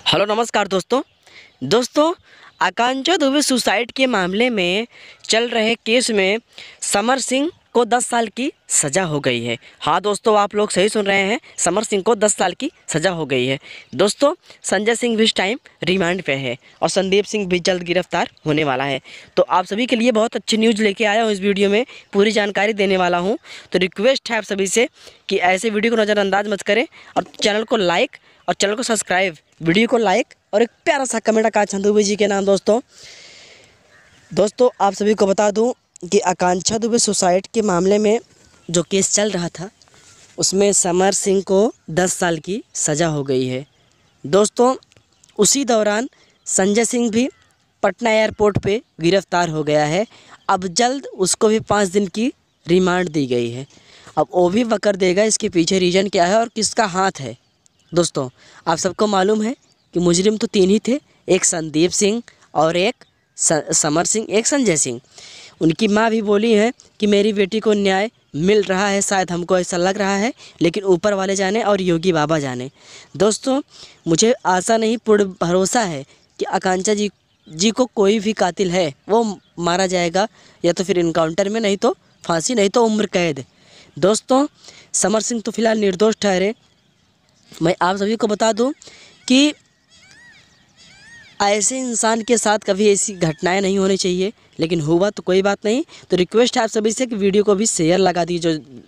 Hello नमस्कार दोस्तों आकांक्षा Dubey suicide के मामले में चल रहे केस में समर सिंह को 10 साल की सज़ा हो गई है। हाँ दोस्तों, आप लोग सही सुन रहे हैं, समर सिंह को 10 साल की सज़ा हो गई है। दोस्तों संजय सिंह भी इस टाइम रिमांड पे है और संदीप सिंह भी जल्द गिरफ्तार होने वाला है। तो आप सभी के लिए बहुत अच्छी न्यूज़ लेके आया हूँ, इस वीडियो में पूरी जानकारी देने वाला हूँ। तो रिक्वेस्ट है आप सभी से कि ऐसे वीडियो को नज़रअंदाज मत करें और चैनल को लाइक और चैनल को सब्सक्राइब, वीडियो को लाइक और एक प्यारा सा कमेंट आकांक्षा दुबे जी के नाम। दोस्तों आप सभी को बता दूं कि आकांक्षा दुबे सुसाइड के मामले में जो केस चल रहा था उसमें समर सिंह को 10 साल की सज़ा हो गई है। दोस्तों उसी दौरान संजय सिंह भी पटना एयरपोर्ट पे गिरफ्तार हो गया है। अब जल्द उसको भी 5 दिन की रिमांड दी गई है। अब वो भी वकर देगा इसके पीछे रीज़न क्या है और किसका हाथ है। दोस्तों आप सबको मालूम है कि मुजरिम तो 3 ही थे, एक संदीप सिंह और एक समर सिंह, एक संजय सिंह। उनकी माँ भी बोली है कि मेरी बेटी को न्याय मिल रहा है, शायद हमको ऐसा लग रहा है, लेकिन ऊपर वाले जाने और योगी बाबा जाने। दोस्तों मुझे आशा नहीं पूर्ण भरोसा है कि आकांक्षा जी को कोई भी कातिल है वो मारा जाएगा, या तो फिर इनकाउंटर में, नहीं तो फांसी, नहीं तो उम्र कैद। दोस्तों समर सिंह तो फिलहाल निर्दोष ठहरे। मैं आप सभी को बता दूं कि ऐसे इंसान के साथ कभी ऐसी घटनाएं नहीं होनी चाहिए, लेकिन हुआ तो कोई बात नहीं। तो रिक्वेस्ट है आप सभी से कि वीडियो को भी शेयर लगा दीजिए, जो